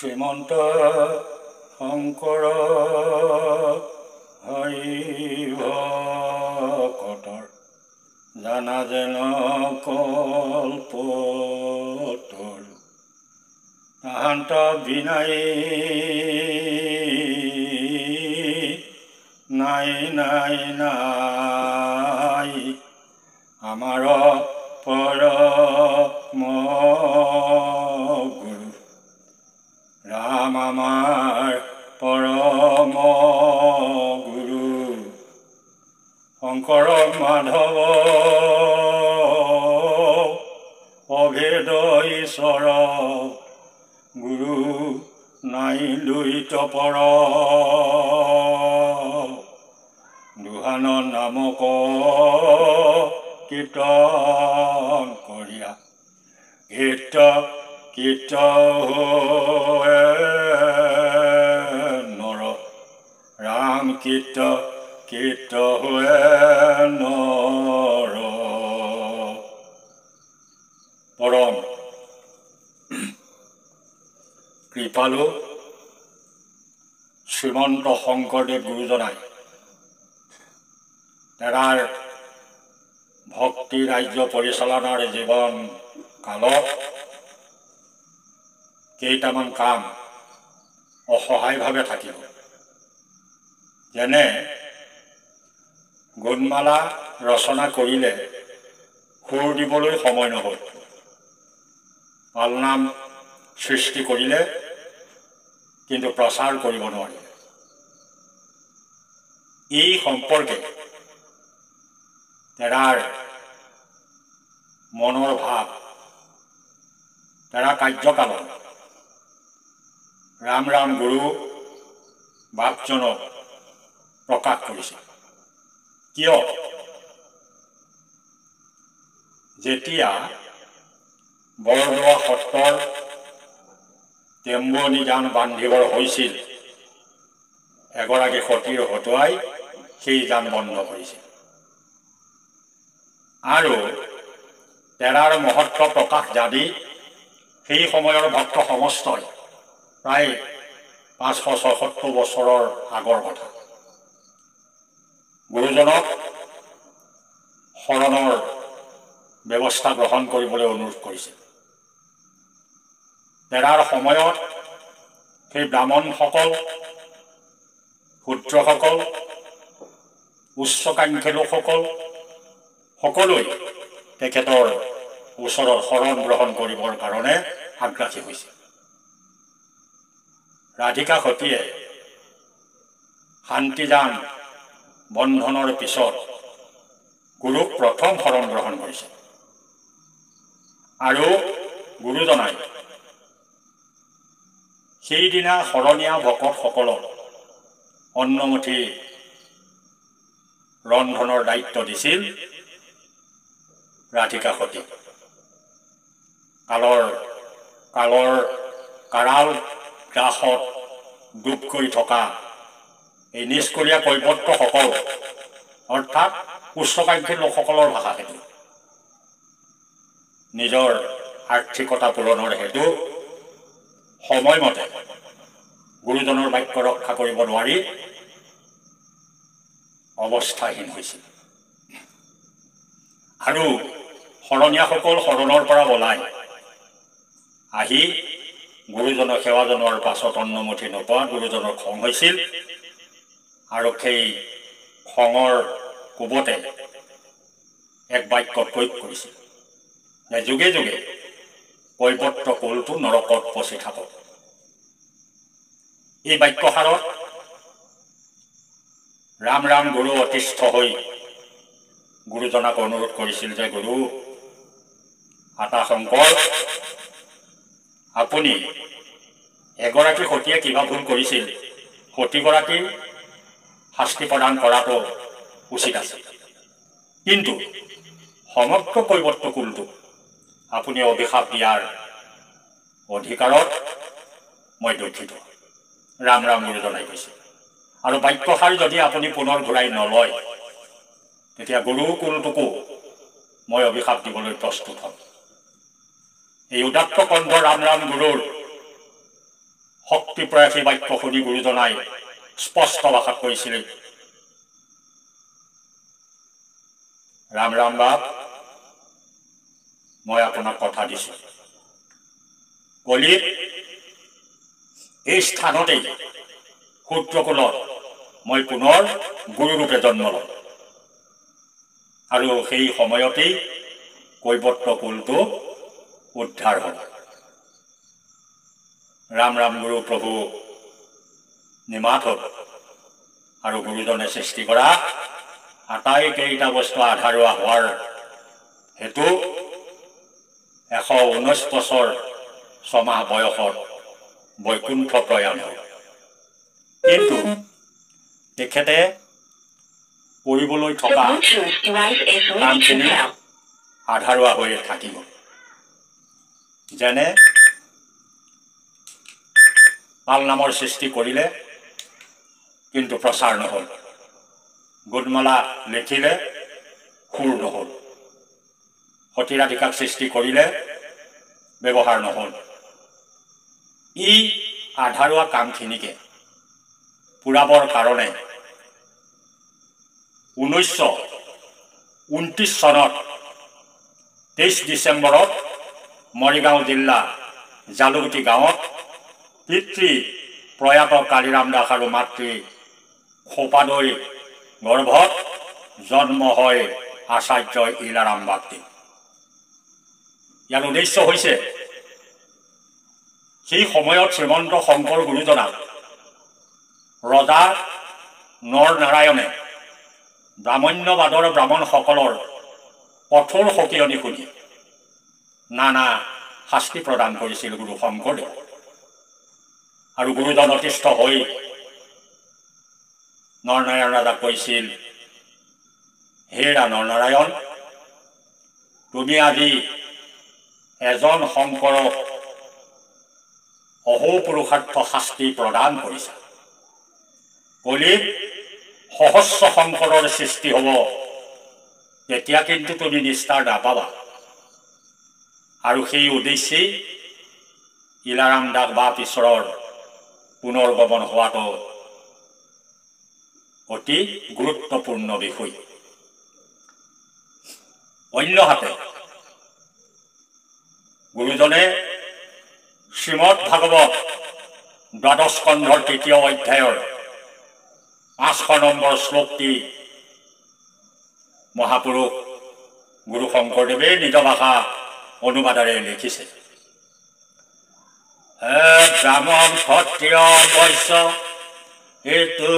শ্ৰীমন্ত শংকৰ হৰিভকতৰ জানা যেন কল্পতৰ তাহান্ত বিনাই নাই নাই নাই আমাৰ পৰম গুৰু ৰাম আমাৰ পৰম গুৰু শংকৰ মাধৱ অভেদ ঈশ্বৰ গুৰু নাই দুইত পৰ দুহান নামক কীৰ্তন কৰিয়া কীৰ্ত নৰ ৰাম কীৰ্ত নৰ পৰম কৃপালু শ্ৰীমন্ত শংকৰদেৱ গুৰুজনাই তেৰাৰ ভক্তি ৰাজ্য পৰিচালনাৰ জীৱন কালত কেইটামান কাম অসহায়ভাৱে থাকিব। যেনে গুণমালা ৰচনা কৰিলে সুৰ দিবলৈ সময় নহ'ল, পালনাম সৃষ্টি কৰিলে কিন্তু প্ৰচাৰ কৰিব নোৱাৰিলে। এই সম্পৰ্কে তেৰাৰ মনৰ ভাৱ তেৰা কাৰ্যকালত ৰাম ৰাম গুৰু বাপজনক প্ৰকাশ কৰিছে। কিয়? যেতিয়া বৰদোৱা সত্ৰৰ তেম্বনি যান বান্ধিবৰ হৈছিল, এগৰাকী সতীৰ হতুৱাই সেই যান বন্ধ কৰিছিল আৰু তেৰাৰ মহত্ব প্ৰকাশ জানি সেই সময়ৰ ভক্ত সমস্তই প্ৰায় 576 বছৰৰ আগৰ কথা গুৰুজনক শৰণৰ ব্যৱস্থা গ্ৰহণ কৰিবলৈ অনুৰোধ কৰিছিল। তেৰাৰ সময়ত সেই ব্ৰাহ্মণসকল, শূদ্ৰসকল, উচ্চকাংক্ষী লোকসকল সকলোৱে তেখেতৰ ওচৰত শৰণ গ্ৰহণ কৰিবৰ কাৰণে আগ্ৰাসী হৈছিল। ৰাধিকা সতীয়ে শান্তিযান বন্ধনৰ পিছত গুৰুক প্ৰথম শৰণ গ্ৰহণ কৰিছে আৰু গুৰুজনাই সেইদিনা শৰণীয়া ভকতসকলক অন্নমুঠি ৰন্ধনৰ দায়িত্ব দিছিল ৰাধিকা সতী। কাৰাল গ্ৰাসত ডুব কৰি থকা এই নিষ্কলীয়া কৈৱৰ্তসকল অৰ্থাৎ উচ্চকাংক্ষী লোকসকলৰ ভাষা সেইটো নিজৰ আৰ্থিকতা পূৰণৰ হেতু সময়মতে গুৰুজনৰ বাক্য ৰক্ষা কৰিব নোৱাৰি অৱস্থাহীন হৈছিল আৰু শৰণীয়াসকল শৰণৰ পৰা ওলাই আহি গুৰুজনক সেৱা জনোৱাৰ পাছত অন্নমুঠি নোপোৱাত গুৰুজনৰ খং হৈছিল আৰু সেই খঙৰ কোবতে এক বাক্য প্ৰয়োগ কৰিছিল যে যুগে যুগে কৈৱৰ্ত কুলটো নৰকত পচি থাকক। এই বাক্যষাৰত ৰাম ৰাম গুৰু অতিষ্ঠ হৈ গুৰুজনাক অনুৰোধ কৰিছিল যে গুৰু আতা শংকৰ, আপুনি এগৰাকী সতীয়ে কিবা ভুল কৰিছিল, সতীগৰাকী শাস্তি প্ৰদান কৰাটো উচিত আছে, কিন্তু সমগ্ৰ কৈৱৰ্ত কুলটো আপুনি অভিশাপ দিয়াৰ অধিকাৰত মই দুখিত। ৰাম ৰাম গুৰুজনাই কৈছে আৰু বাক্যষাৰ যদি আপুনি পুনৰ ঘূৰাই নলয় তেতিয়া গুৰুকুলটোকো মই অভিশাপ দিবলৈ প্ৰস্তুত হ'ম। এই উদাত্ত কণ্ঠ ৰাম ৰাম গুৰুৰ শক্তি প্ৰয়াসী বাক্য শুনি গুৰুজনাই স্পষ্ট ভাষাত কৈছিল, ৰাম ৰাম বাপ, মই আপোনাক কথা দিছোঁ, কলিত এই স্থানতেই সূৰ্যকুলত মই পুনৰ গুৰুৰূপে জন্ম ল'ম আৰু সেই সময়তেই কৈবৰ্ত কুলটো উদ্ধাৰ হ'ব। ৰাম ৰাম গুৰু প্ৰভু নিমাত হ'ল আৰু গুৰুজনে সৃষ্টি কৰা আটাইকেইটা বস্তু আধাৰুৱা হোৱাৰ হেতু 119 বছৰ 6 মাহ বয়সত বৈকুণ্ঠ প্ৰয়াণ হ'ল। কিন্তু তেখেতে কৰিবলৈ থকা কামখিনি আধাৰুৱা হৈয়ে থাকিব। যেনে পাল নামৰ সৃষ্টি কৰিলে কিন্তু প্ৰচাৰ নহ'ল, গোদমালা লিখিলে সুৰ নহ'ল, সতীৰাধিকাক সৃষ্টি কৰিলে ব্যৱহাৰ নহ'ল। ই আধাৰুৱা কামখিনিকে পূৰাবৰ কাৰণে 1929 চনত 23 ডিচেম্বৰত মৰিগাঁও জিলা জালুগুটি গাঁৱত পিতৃ প্ৰয়াত কালিৰাম দাস আৰু মাতৃ খোপাদৈ গৰ্ভত জন্ম হয় আচাৰ্য ইলাৰাম বাগদী। ইয়াৰ উদ্দেশ্য হৈছে সেই সময়ত শ্ৰীমন্ত শংকৰ গুৰুজনাক ৰজা নৰ নাৰায়ণে ব্ৰাহ্মণ্যবাদৰ ব্ৰাহ্মণসকলৰ কঠোৰ সকিয়নি শুনি নানা শাস্তি প্ৰদান কৰিছিল গুৰু শংকৰদেৱ। আৰু গুৰুজন অতিষ্ঠ হৈ নৰনাৰায়ণ ৰাজাক কৈছিল, হেৰা নৰনাৰায়ণ, তুমি আজি এজন শংকৰক অহোপুৰুষাৰ্থ শাস্তি প্ৰদান কৰিছা। কলিত সহস্ৰ শংকৰৰ সৃষ্টি হ'ব, তেতিয়া কিন্তু তুমি নিস্তাৰ নাপাবা। আৰু সেই উদ্দেশ্যেই ইলাৰাম দাস বা ঈশ্বৰৰ পুনৰ্গমন হোৱাটো অতি গুৰুত্বপূৰ্ণ বিষয়। অন্যহাতে গুৰুজনে শ্ৰীমদ ভাগৱত 12 স্কন্ধৰ 3য় অধ্যায়ৰ 5 নম্বৰ শ্লোকটি মহাপুৰুষ গুৰু শংকৰদেৱে নিজ ভাষা অনুবাদেৰে লিখিছে। ব্ৰাহ্মণ ক্ষত্ৰিয় বৈশ্য এইটো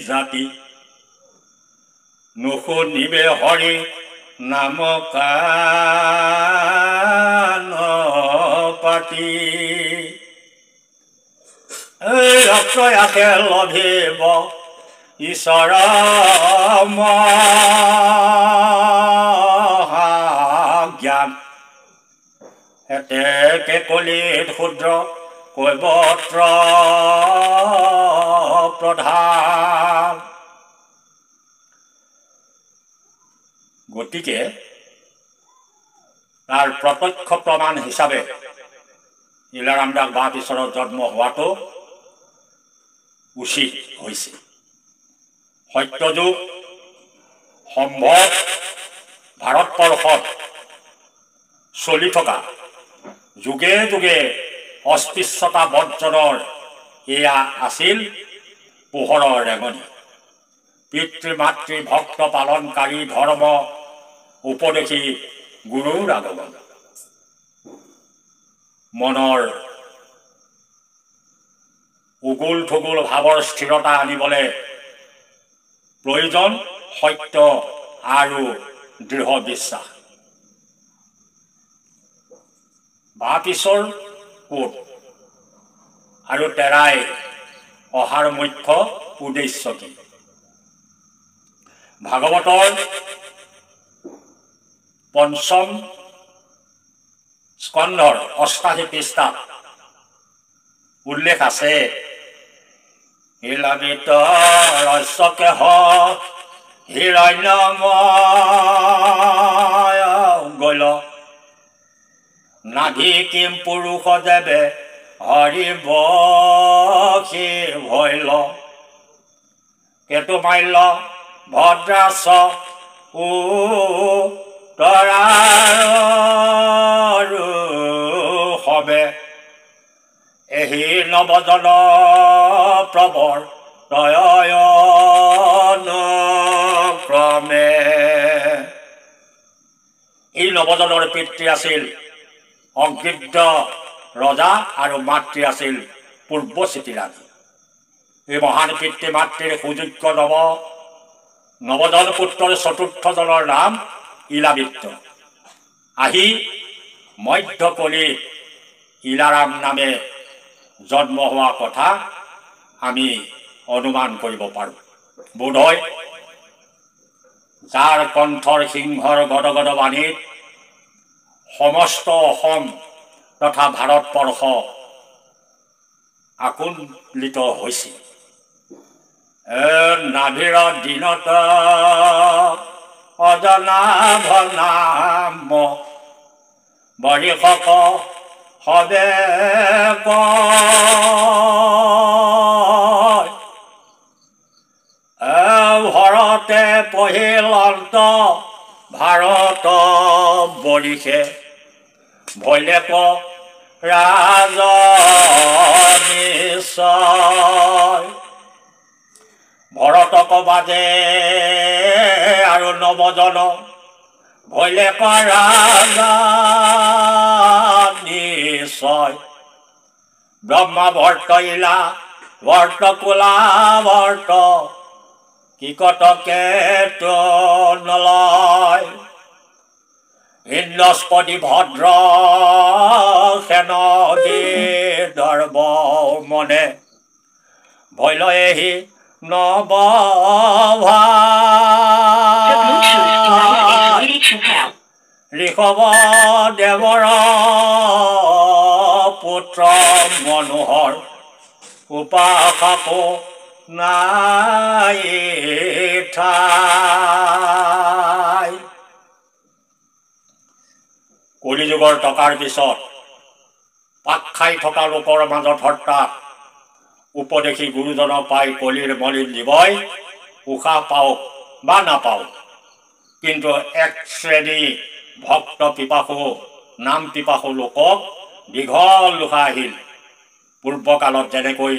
জাতি নুশুনিবে হৰি নাম কাণ পাতি, প্ৰয়াসে লভিব ঈশ্বৰ মহাজ্ঞান, হেতেকে কলিত শূদ্ৰ কৈবৰ্ত প্ৰধান। গতিকে তাৰ প্ৰত্যক্ষ প্ৰমাণ হিচাপে ইলাৰাম দাস বা ঈশ্বৰৰ জন্ম হোৱাটো উচিত হৈছে। সত্যযুগ সম্ভৱ ভাৰতবৰ্ষত চলি থকা যুগে যুগে অস্পৃশ্যতা বৰ্জনৰ এয়া আছিল পোহৰৰ ৰেঙনি। পিতৃ মাতৃ ভক্ত পালনকাৰী ধৰ্ম উপদেশী গুৰুৰ আগমন। মনৰ উগুল থুগুল ভাৱৰ স্থিৰতা আনিবলৈ প্ৰয়োজন সত্য আৰু দৃঢ় বিশ্বাস। বাপ ঈশ্বৰ ক'ত আৰু তেৰাই অহাৰ মুখ্য উদ্দেশ্য কি? ভাগৱতৰ 5ম স্কন্ধৰ 88 পৃষ্ঠাত উল্লেখ আছে, হিলামিত ৰস্যকে হিৰণ্যময় গল নাভি কিম পুৰুষ দেৱে হৰি বসি ভৈল কেতু মাল্য ভদ্ৰাস তৰাৰু হবে এহি নৱজন প্ৰবৰ তয়ন ক্ৰমে। এই নৱজনৰ পিতৃ আছিল অগ্নিদ্ৰ ৰজা আৰু মাতৃ আছিল পূৰ্বচিতি ৰাণী। এই মহান পিতৃ মাতৃৰ সুযোগ্য নৱজন পুত্ৰৰ চতুৰ্থজনৰ নাম ইলাবিত্ত। আহি মধ্যকলিত ইলাৰাম নামে জন্ম হোৱা কথা আমি অনুমান কৰিব পাৰোঁ। বোধহয় যাৰ কণ্ঠৰ সিংহৰ গদগদ বাণীত সমস্ত অসম তথা ভাৰতবৰ্ষ আকুণ্ঠিত হৈছিল। নাভিৰ দিনত অজনা ভনাম বৰিষক হবে ভৰতে পহিলন্ত ভাৰত বৰিষে ভৈলেক ৰাজ নিশ্চয়। ভৰতক বাজে আৰু নৱজন ভৈলেক ৰাজ নিশ্চয়। ব্ৰহ্মা ভৰ্ত ইলা ভৰ্ত কুলা ভৰ্ত কিকটকে নলয়। ইন্দ্ৰস্পতি ভদ্ৰ সেন দৰ্ব মনে ভৈলয়েহি নৱ ঋষভ দেৱৰ পুত্ৰ মনোহৰ উপাসকো নাই ঠাই। কলিযুগৰ টকাৰ পিছত পাক খাই থকা লোকৰ মাজত হঠাৎ উপদেশী গুৰুজনক পাই কলিৰ মলিন জীৱই উশাহ পাওক বা নাপাওক, কিন্তু এক শ্ৰেণী ভক্ত পিপাসু নাম পিপাসু লোকক দীঘল উশাহ আহিল। পূৰ্বকালত যেনেকৈ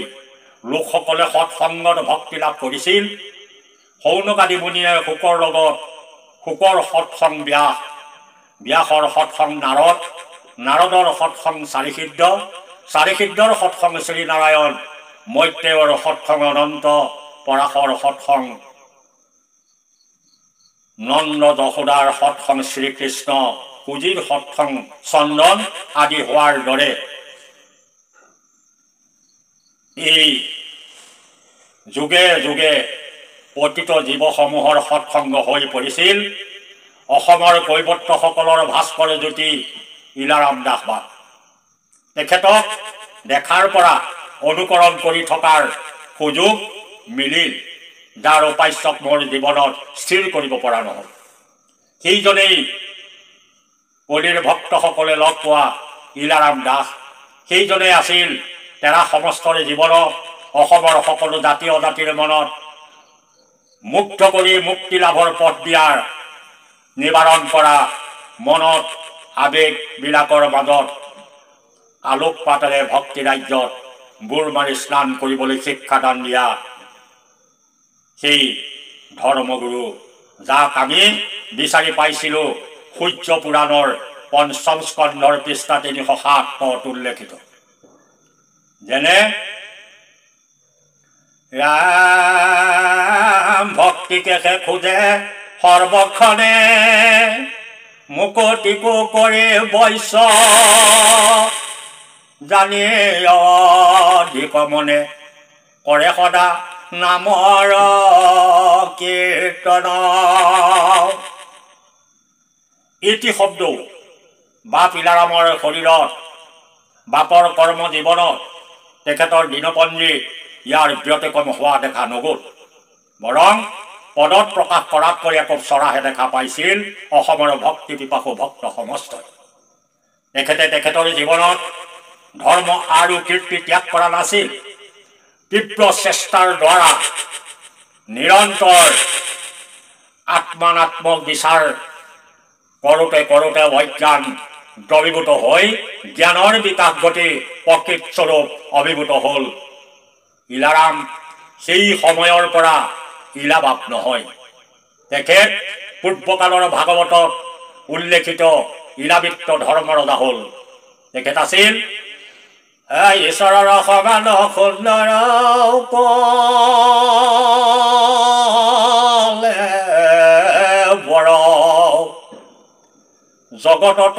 লোকসকলে সৎসংগত ভক্তি লাভ কৰিছিল, সৌনকাদি মুনিয়ে শুকৰ লগত শুকৰ সৎসং ব্যাস, ব্যাসৰ সৎসং নাৰদ, নাৰদৰ সৎসং চাৰিসিদ্ধ, চাৰিসিদ্ধৰ সৎসং শ্ৰীনাৰায়ণ, মৈত্ৰেয়ৰ সৎসং অনন্ত, পৰাশৰ সৎসং নন্দ, যশোদাৰ সৎসং শ্ৰীকৃষ্ণ, কুজিৰ সৎসং চন্দন আদি হোৱাৰ দৰে এই যুগে যুগে পতিত জীৱসমূহৰ সৎসংগ হৈ পৰিছিল অসমৰ কৈবৰ্তসকলৰ ভাস্কৰ জ্যোতি ইলাৰাম দাসবাদ। তেখেতক দেখাৰ পৰা অনুকৰণ কৰি থকাৰ সুযোগ মিলিল, যাৰ উপাস্যক মোৰ জীৱনত স্থিৰ কৰিব পৰা নহ'ল। সেইজনেই কলিৰ ভক্তসকলে লগ পোৱা ইলাৰাম দাস। সেইজনেই আছিল তেৰা সমস্তৰে জীৱনত অসমৰ সকলো জাতি অজাতিৰ মনত মুগ্ধ কৰি মুক্তি লাভৰ পথ দিয়াৰ নিবাৰণ কৰা, মনত আবেগবিলাকৰ মাজত আলোকপাতেৰে ভক্তি ৰাজ্যত বুৰ মাৰি স্নান কৰিবলৈ শিক্ষাদান দিয়া সেই ধৰ্মগুৰু, যাক আমি বিচাৰি পাইছিলোঁ সূৰ্য পুৰাণৰ পঞ্চম স্কন্ধৰ পৃষ্ঠা 307 উল্লেখিত। যেনে ৰাম ভক্তিকে খোজে সৰ্বক্ষণে মুকতিকো কৰি বৈশ্য জানি অধিক মনে কৰে সদা নামৰ কীৰ্তন। ইতি শব্দ বাপ ইলাৰামৰ শৰীৰত বাপৰ কৰ্ম জীৱনত তেখেতৰ দিনপঞ্জী ইয়াৰ ব্যতিক্ৰম হোৱা দেখা নগ'ল, বৰং পদত প্ৰকাশ কৰাতকৈ একো চৰাহে দেখা পাইছিল অসমৰ ভক্তি পিপাসু ভক্ত সমস্তই। তেখেতৰ জীৱনত ধৰ্ম আৰু কীৰ্তি ত্যাগ কৰা নাছিল। তীব্ৰ চেষ্টাৰ দ্বাৰা নিৰন্তৰ আত্মানাত্মক বিচাৰ কৰোঁতে কৰোঁতে অজ্ঞান দ্ৰৱীভূত হৈ জ্ঞানৰ বিকাশ ঘটি প্ৰকৃত স্বৰূপ অভিভূত হ'ল। ইলাৰাম সেই সময়ৰ পৰা ইলাবাপ নহয়। তেখেত পূৰ্বকালৰ ভাগৱতত উল্লেখিত ইলাবিত্ত ধৰ্মৰজা হ'ল। তেখেত আছিল ঈশ্বৰৰ সমান সুন্দৰ বৰ জগতত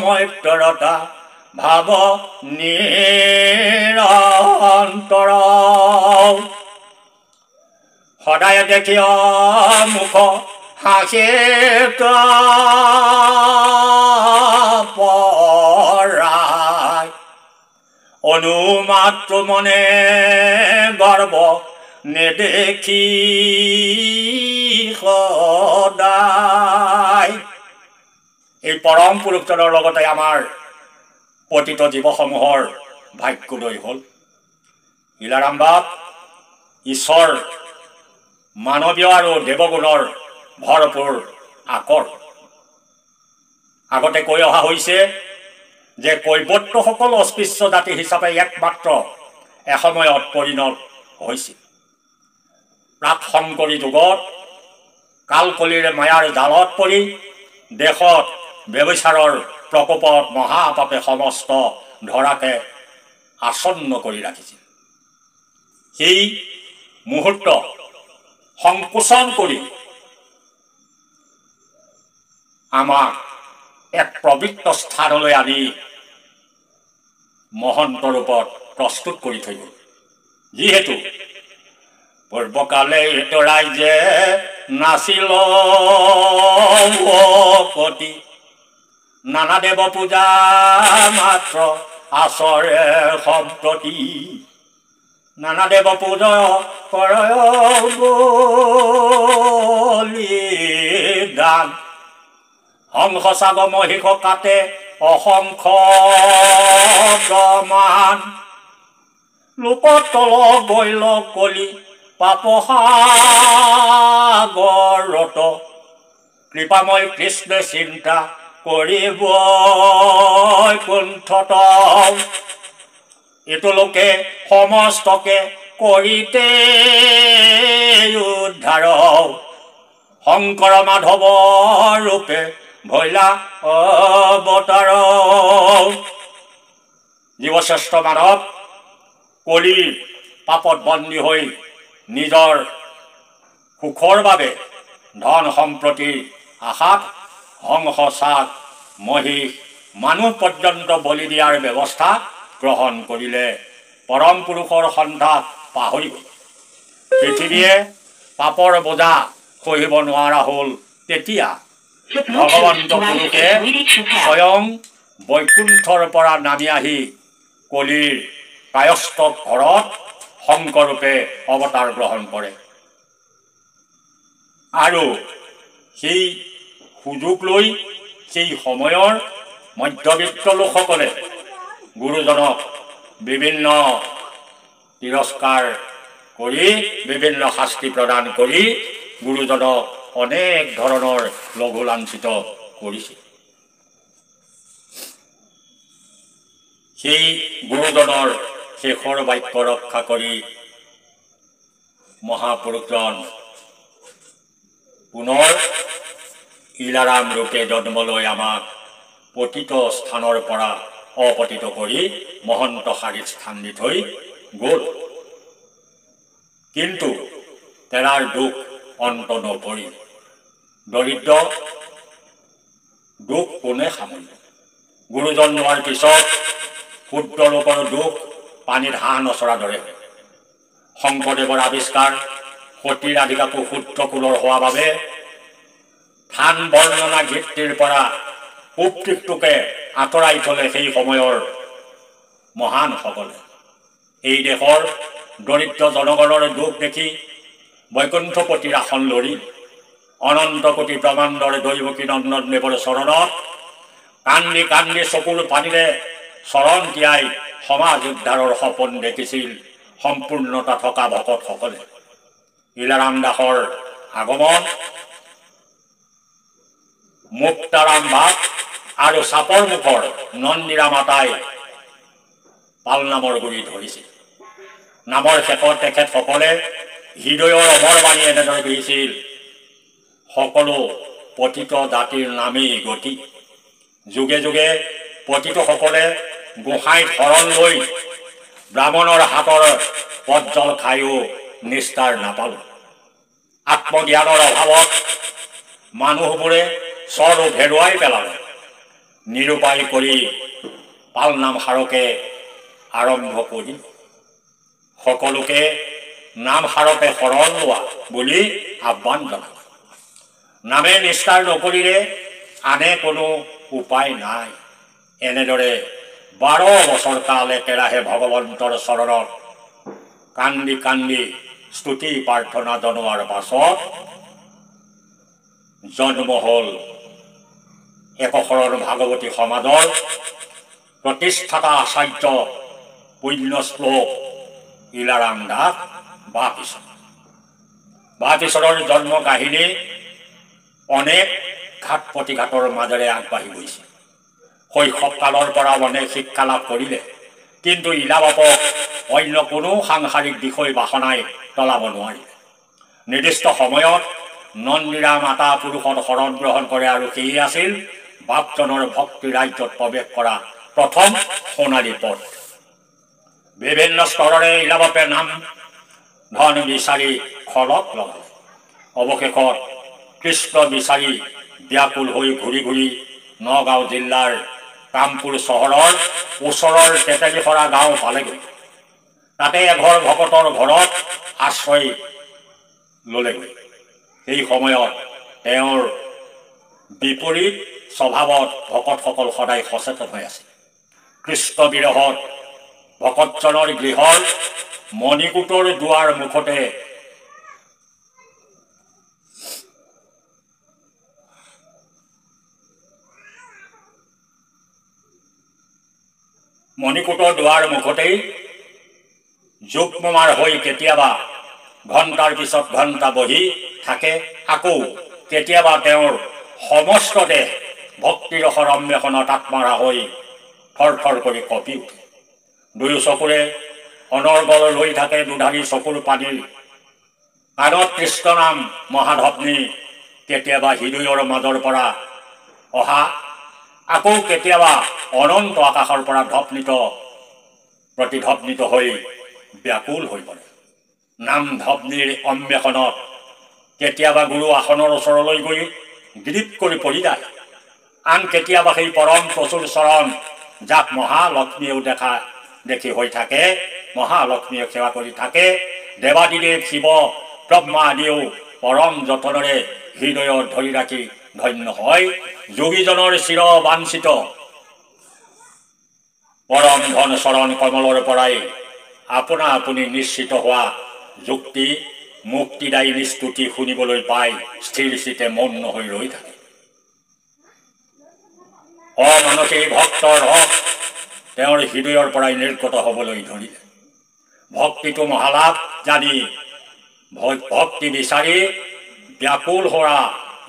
মৈত্ৰতা ভাৱ নিৰন্তৰ সদায় দেখিয় মুখ হাসি পৰাই অনুমাত্ৰ মনে গৰ্ব নেদেখি সদায়। এই পৰম পুৰুষজনৰ লগতে আমাৰ পতিত জীৱসমূহৰ ভাগ্যোদয় হ'ল। ইলাৰাম বাপ ঈশ্বৰ মানৱীয় আৰু দেৱগুণৰ ভৰপূৰ আকৰ। আগতে কৈ অহা হৈছে যে কৈবৰ্তসকল অস্পৃশ্য জাতি হিচাপে একমাত্ৰ এসময়ত পৰিণত হৈছিল। প্ৰাক শংকৰী যুগত কালকলিৰ মায়াৰ জালত পৰি দেশত ব্যভিচাৰৰ প্ৰকোপত মহাপাপে সমস্ত ধৰাকে আসন্ন কৰি ৰাখিছিল। সেই মুহূৰ্ত সংকোচন কৰি আমাক এক পবিত্ৰ স্থানলৈ আনি মহন্ত ৰূপত প্ৰস্তুত কৰি থৈ গ'ল। যিহেতু পূৰ্বকালে এইটো ৰাইজে নাছিল পতি নানা দেৱ পূজা মাত্ৰ আচৰে সম্প্ৰতি নানা দেৱ পূজা গান হংস চাগ মহিষ কাটে অসংখ্য প্ৰমাণ লোকতল বৈল কলি পাপসাগৰত কৃপাময় কৃষ্ণে চিন্তা কৰিব কুণ্ঠত এইটো লোকে সমস্তকে কৰিতে উদ্ধাৰ শংকৰ মাধৱ ৰূপে ভৈলা অৱতাৰ। জীৱশ্ৰেষ্ঠ মানৱ কলিৰ পাপত বন্দী হৈ নিজৰ সুখৰ বাবে ধন সম্প্ৰতিৰ আশাত হংস চাগ মহিষ মানুহ পৰ্যন্ত বলি দিয়াৰ ব্যৱস্থা গ্ৰহণ কৰিলে। পৰম পুৰুষৰ সন্ধান পাহৰি গ'ল। পৃথিৱীয়ে পাপৰ বোজা সহিব নোৱাৰা হ'ল। তেতিয়া ভগৱন্ত পুৰুষে স্বয়ং বৈকুণ্ঠৰ পৰা নামি আহি কলিৰ কায়স্থ ঘৰত শংকৰূপে অৱতাৰ গ্ৰহণ কৰে আৰু সেই সুযোগ লৈ সেই সময়ৰ মধ্যবিত্ত লোকসকলে গুৰুজনক বিভিন্ন তিৰস্কাৰ কৰি বিভিন্ন শাস্তি প্ৰদান কৰি গুৰুজনক অনেক ধৰণৰ লঘু লাঞ্ছিত কৰিছে। সেই গুৰুজনৰ শেষৰ বাক্য ৰক্ষা কৰি মহাপুৰুষজন পুনৰ ইলাৰাম ৰূপে জন্ম লৈ আমাক পতিত স্থানৰ পৰা অপতিত কৰি মহন্ত শাৰীত স্থান দি থৈ গ'ল। কিন্তু তেৰাৰ দুখ অন্ত নপৰিল। দৰিদ্ৰ দুখ কোনে সামৰিব? গুৰুজন নোৱাৰ পিছত ক্ষুদ্ৰ লোকৰ দুখ পানীত হাঁহ নচৰা দৰে। শংকৰদেৱৰ আৱিষ্কাৰ সতীৰ আধিকাকো ক্ষুদ্ৰ কুলৰ হোৱা বাবে থান বৰ্ণনা গীতটিৰ পৰা উপতৃপ্তকে আঁতৰাই থলে সেই সময়ৰ মহানসকলে। এই দেশৰ দৰিদ্ৰ জনগণৰ দুখ দেখি বৈকুণ্ঠপতিৰ আসন লৰি অনন্ত কোটি ব্ৰহ্মাণ্ডৰ দৈৱকী নন্দন দেৱৰ চৰণত কান্দি কান্দি চকুৰ পানীৰে চৰণ তিয়াই সমাজ উদ্ধাৰৰ সপোন দেখিছিল সম্পূৰ্ণতা থকা ভকতসকলে। ইলাৰাম দাসৰ আগমন মুক্তাৰাম বাপ আৰু চাপৰ মুখৰ নন্দিৰা মাতাই পালনামৰ গুৰি ধৰিছিল। নামৰ শেষত তেখেতসকলে হৃদয়ৰ অমৰবাণী এনেদৰে কৰিছিল, সকলো পতিত জাতিৰ নামেই গতি। যুগে যুগে পতিতসকলে গোসাঁইত শৰণ লৈ ব্ৰাহ্মণৰ হাতৰ পজ্জল খায়ো নিস্তাৰ নাপালো। আত্মজ্ঞানৰ অভাৱত মানুহবোৰে স্বৰূপ হেৰুৱাই পেলালে। নিৰুপায় কৰি পালনাম হাৰকে আৰম্ভ কৰি সকলোকে নাম হাৰতে শৰণ লোৱা বুলি আহ্বান জনালে। নামে নিস্তাৰ নকৰিলে আনে কোনো উপায় নাই। এনেদৰে 12 বছৰ কাল একেৰাহে ভগৱন্তৰ চৰণত কান্দি কান্দি স্তুতি প্ৰাৰ্থনা জনোৱাৰ পাছত জন্ম হ'ল একশৰণ ভাগৱতী সমাজৰ প্ৰতিষ্ঠাতা আচাৰ্য পুণ্যশ্লোক ইলাৰাম দাস বাপীশ্বৰৰ জন্ম কাহিনী অনেক ঘাট প্ৰতিঘাতৰ মাজেৰে আগবাঢ়ি গৈছে। শৈশৱ কালৰ পৰা অনেক শিক্ষা লাভ কৰিলে, কিন্তু ইলাবাপক অন্য কোনো সাংসাৰিক বিষয় বাসনাই টলাব নোৱাৰিলে। নিৰ্দিষ্ট সময়ত নন্দিৰা মাতা পুৰুষত শৰণ গ্ৰহণ কৰে আৰু সেয়ে আছিল বাপজনৰ ভক্তি ৰাজ্যত প্ৰৱেশ কৰা প্ৰথম সোণালী পথ। বিভিন্ন স্তৰৰে ইলাবাপে নাম ধন বিচাৰি খলক লগালে। অৱশেষত কৃষ্ণ বিচাৰি ব্যাকুল হৈ ঘূৰি ঘূৰি নগাঁও জিলাৰ কামপুৰ চহৰৰ ওচৰৰ তেতেলীখৰা গাঁও পালেগৈ। তাতে এঘৰ ভকতৰ ঘৰত আশ্ৰয় ল'লেগৈ। সেই সময়ত তেওঁৰ বিপৰীত স্বভাৱত ভকতসকল সদায় সচেতন হৈ আছে। কৃষ্ণ বিৰহত ভকতজনৰ গৃহৰ মণিকূটৰ দুৱাৰ মুখতে মুখতেই যুগ্মমাৰ হৈ কেতিয়াবা ঘণ্টাৰ পিছত ঘণ্টা বহি থাকে। আকৌ কেতিয়াবা তেওঁৰ সমস্ত দেহ ভক্তিৰসৰ অন্বেষণত আত্মহাৰা হৈ থৰ থৰ কৰি কঁপি উঠে। দুয়ো চকুৰে অনৰ্গল ৰৈ থাকে দুধাৰি চকুৰ পানীৰ। কাণত কৃষ্ণ নাম মহাধপনি কেতিয়াবা হৃদয়ৰ মাজৰ পৰা অহা, আকৌ কেতিয়াবা অনন্ত আকাশৰ পৰা প্ৰতিধ্বনিত হৈ ব্যাকুল হৈ পৰে। নাম ধপনিৰ অন্বেষণত কেতিয়াবা গুৰু আসনৰ ওচৰলৈ গৈ গ্ৰীপ কৰি পৰি যায়। আন কেতিয়াবা সেই পৰম প্ৰচুৰ চৰণ যাক মহালক্ষ্মীয়েও দেখি হৈ থাকে, মহালক্ষ্মীয়ে সেৱা কৰি থাকে। দেৱাদিদেৱ শিৱ ব্ৰহ্মা আদিও পৰম যতনেৰে হৃদয়ত ধৰি ৰাখি ধন্য হয়। যোগীজনৰ চিৰ বাঞ্ছিত পৰম ধন চৰণ কমলৰ পৰাই আপোনা আপুনি নিশ্চিত হোৱা যুক্তি মুক্তিদায়ী স্তুতি শুনিবলৈ পাই স্থিৰ চিতে মৌন হৈ ৰৈ থাকে। অমানসিক ভক্তৰ ৰস তেওঁৰ হৃদয়ৰ পৰাই নিৰ্গত হ'বলৈ ধৰিলে। ভক্তিটো মহালাভ জানি ভক্তি বিচাৰি ব্যাকুল হোৱা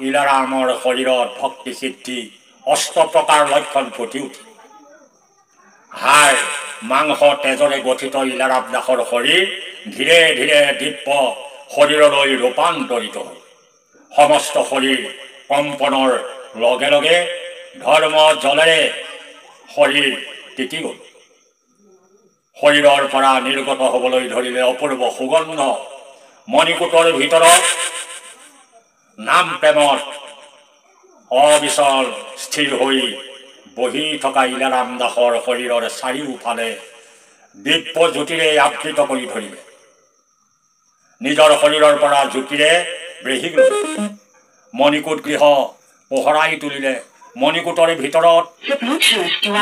ইলাৰামৰ শৰীৰত ভক্তি সিদ্ধি 8 প্ৰকাৰ লক্ষণ ফুটি উঠিল। হাড় মাংস তেজৰে গঠিত ইলাৰাম দাসৰ শৰীৰ ধীৰে ধীৰে দিব্য শৰীৰলৈ ৰূপান্তৰিত হ'ল। সমস্ত শৰীৰ কম্পনৰ লগে লগে ধৰ্ম জলেৰে শৰীৰ তিতি গ'ল। শৰীৰৰ পৰা নিৰ্গত হ'বলৈ ধৰিলে অপূৰ্ব সুগন্ধ। মণিকূটৰ ভিতৰত নাম প্ৰেমত অবিচল স্থিৰ হৈ বহি থকা ইলাৰাম দাসৰ শৰীৰৰ চাৰিওফালে দিব্য জ্যোতিৰে আবৃত কৰি ধৰিলে। নিজৰ শৰীৰৰ পৰা জ্যোতিৰে ব্ৰেহি গ'ল। মণিকূট গৃহ পোহৰাই তুলিলে। মণিকূটৰ ভিতৰত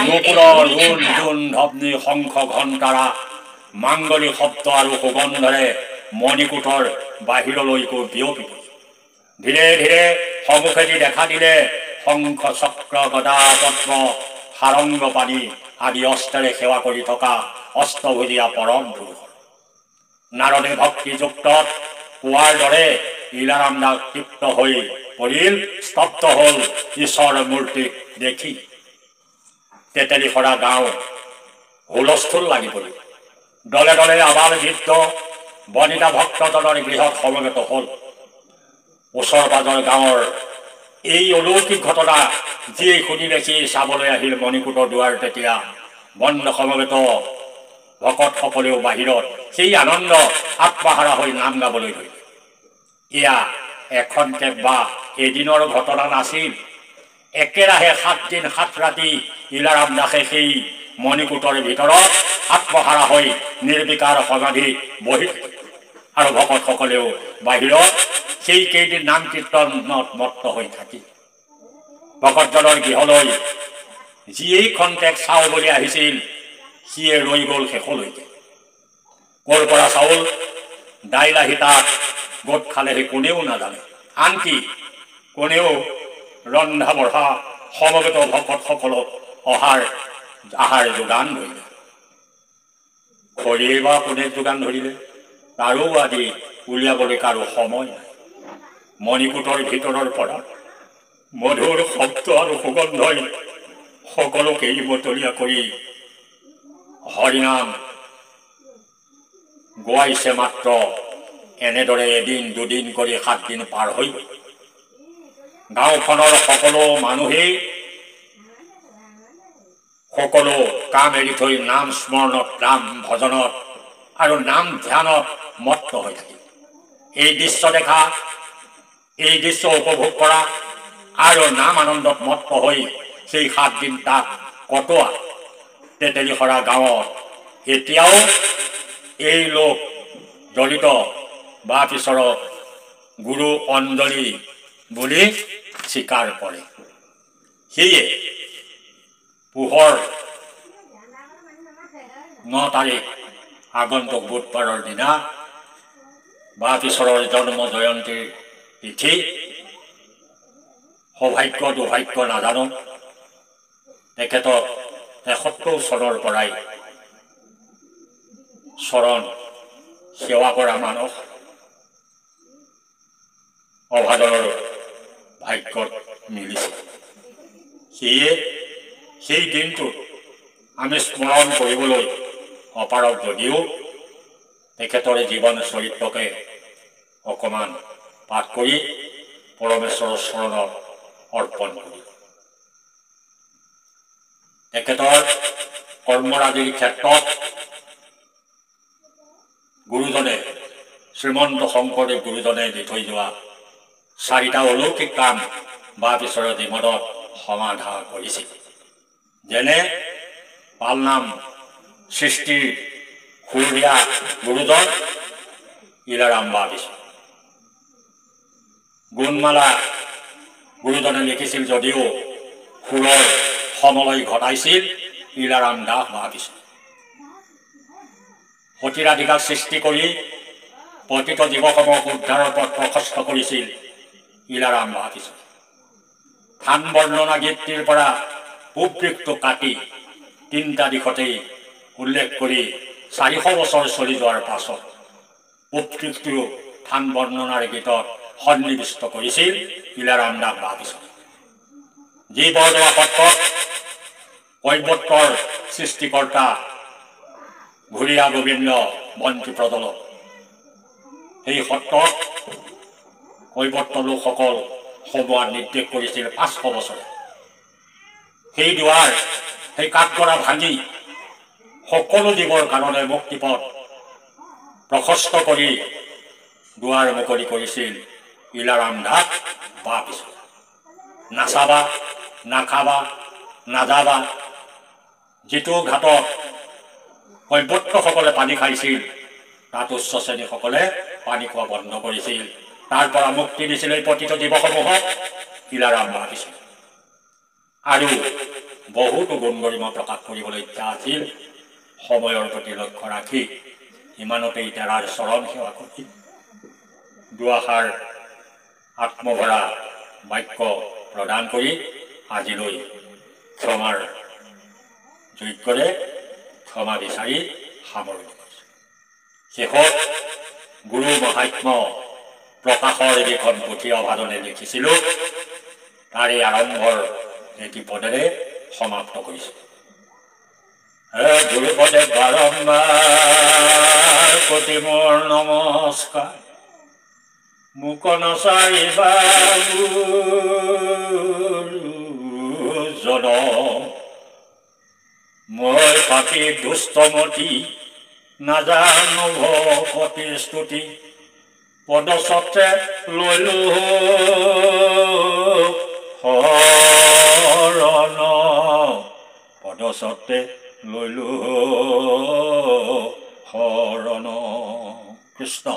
নুপুৰৰ ৰুণ জোন ধপনি শংখ ঘণ্টাৰা মাংগলী শব্দ আৰু সুগন্ধৰে মণিকূটৰ বাহিৰলৈকো বিয়পি গ'ল। ধীৰে ধীৰে সমুখেদি দেখা দিলে শংখ চক্ৰ গদা পদ্ম সাৰংগ পানী আদি অস্ত্ৰেৰে সেৱা কৰি থকা অষ্টভুজীয়া পৰম পুৰুষ নাৰদে ভক্তিযুক্ত কোৱাৰ দৰে ইলাৰাম দাস তৃপ্ত হৈ পৰিল স্তব্ধ হল ঈশ্বৰৰ মূৰ্তিক দেখি তেতেলীখৰা গাঁও হুলস্থুল লাগি পৰিল দলে দলে আবাল বৃদ্ধ বনিতা ভক্তজনৰ গৃহত সমবেত হল ওচৰ পাজৰ গাঁৱৰ এই অলৌকিক ঘটনা যিয়ে শুনিলে সি চাবলৈ আহিল মণিকূটৰ দুৱাৰ তেতিয়া বন্ধ সমবেত ভকতসকলেও বাহিৰত সেই আনন্দ আত্মহাৰা হৈ নাম গাবলৈ ধৰিলে এয়া এখনকে বা এদিনৰ ঘটনা নাছিল একেৰাহে 7 দিন 7 ৰাতি ইলাৰাম দাসে সেই মণিকূটৰ ভিতৰত আত্মহাৰা হৈ নিৰ্বিকাৰ সমাধি বহি আৰু ভকতসকলেও বাহিৰত সেই কেইদিন নাম কীৰ্তনত মত্ত হৈ থাকি ভকতজনৰ গৃহলৈ যিয়েই খন্তেক চাওঁ বুলি আহিছিল সিয়ে ৰৈ গ'ল শেষলৈকে ক'ৰ পৰা চাউল দাইল আহি তাত গোট খালেহি কোনেও নাজানে আনকি কোনেও ৰন্ধা বঢ়া সমবেত ভকতসকলক আহাৰ যোগান ধৰিলে খৰিয়েই বা কোনে যোগান ধৰিলে তাৰো আদি উলিয়াবলৈ কাৰো সময় নাই মণিকূটৰ ভিতৰৰ পৰা মধুৰ শব্দ আৰু সুগন্ধই সকলোকেই মতলীয়া কৰি হৰিনাম গোৱাইছে মাত্ৰ এনেদৰে এদিন দুদিন কৰি 7 দিন পাৰ হৈ গ'ল গাঁওখনৰ সকলো মানুহেই সকলো কাম এৰি থৈ নাম স্মৰণত নাম ভজনত আৰু নাম ধ্যানত মত্ত হৈ থাকিল এই দৃশ্য দেখা এই দৃশ্য উপভোগ কৰা আৰু নাম আনন্দত মত্ত হৈ সেই 7 দিন তাত কটোৱা তেতেলীখৰা গাঁৱত এতিয়াও এই লোক জড়িত বা পিছৰক গুৰু অঞ্জলি বুলি স্বীকাৰ কৰে সেয়ে পুহৰ 9 তাৰিখ আগন্তুক বুধবাৰৰ দিনা বা পিছৰৰ জন্ম জয়ন্তীৰ তিথি সৌভাগ্য দুৰ্ভাগ্য নাজানো তেখেতক 71 চনৰ পৰাই চৰণ সেৱা কৰা মানুহ অভাজনৰ ভাগ্যত মিলিছে সেয়ে সেই দিনটো আমি স্মৰণ কৰিবলৈ অপাৰক যদিও তেখেতৰ জীৱন চৰিত্ৰকে অকণমান পাঠ কৰি পৰমেশ্বৰৰ চৰণত অৰ্পণ কৰি তেখেতৰ কৰ্মৰাজিৰ ক্ষেত্ৰত গুৰুজনে শ্ৰীমন্ত শংকৰদেৱ গুৰুজনে দি থৈ যোৱা 4টা অলৌকিক কাম বা পিছৰ জীৱনত সমাধা কৰিছিল যেনে পালনাম সৃষ্টিৰ সুৰীয়া গুৰুজন ইলাৰাম বা পিছৰ গুণমালা গুৰুজনে লিখিছিল যদিও সুৰৰ সমলয় ঘটাইছিল ইলাৰাম দাস বা পিছৰ সতীৰাধিকাক সৃষ্টি কৰি পতিত জীৱসমূহক উদ্ধাৰৰ পথ প্ৰশস্ত কৰিছিল ইলাৰাম বা পিছৰ থান বৰ্ণনা গীতটিৰ পৰা পূব দিশটো কাটি 3টা দিশতেই উল্লেখ কৰি 400 বছৰ চলি যোৱাৰ পাছত পূব দিশটো থান বৰ্ণনাৰ গীতত সন্নিৱিষ্ট কৰিছিল ইলাৰাম দাস বা পিছৰ যি বৰদোৱা সত্ৰত কৈৱৰ্তৰ সৃষ্টিকৰ্তা ঘূৰিয়া গোবিন্দ বন্তি প্ৰদলক সেই সত্ৰত কৈৱৰ্ত লোকসকল সোমোৱাৰ নিৰ্দেশ কৰিছিল 500 বছৰে সেই দুৱাৰ সেই কাঠগড়া ভাঙি সকলো জীৱৰ কাৰণে মুক্তিপথ প্ৰশস্ত কৰি দুৱাৰ মুকলি কৰিছিল ইলাৰাম দাস বা পিছৰ নাচাবা নাখাবা নাযাবা যিটো ঘাটত কৈৱৰ্তসকলে পানী খাইছিল তাত উচ্চ শ্ৰেণীসকলে পানী খোৱা বন্ধ কৰিছিল তাৰ পৰা মুক্তি দিছিল এই পতিত জীৱসমূহক ইলাৰাম বা পিছৰ আৰু বহুতো গুণগৰিমা প্ৰকাশ কৰিবলৈ ইচ্ছা আছিল সময়ৰ প্ৰতি লক্ষ্য ৰাখি ইমানতেই তেৰাৰ চৰণ সেৱা কৰি দুআষাৰ আত্মভৰা বাক্য প্ৰদান কৰি আজিলৈ ক্ষমাৰ যোগ্যৰে ক্ষমা বিচাৰি সামৰণি কৰিছোঁ। শেষত গুৰু মহাত্ম প্ৰকাশৰ যিখন পুথি অভাদনে লিখিছিলোঁ তাৰে আৰম্ভৰ এটি পদেৰে সমাপ্ত কৰিছোঁ। গুৰুপদে বাৰম্বাৰ প্ৰতি মোৰ নমস্কাৰ, মোক নচাৰিবা গুৰুজন, মই পাপী দুষ্টমতি নাজানো ভকতি স্তুতি, পদচতে লৈলো শৰণ, পদচতে লৈলো শৰণ। কৃষ্ণ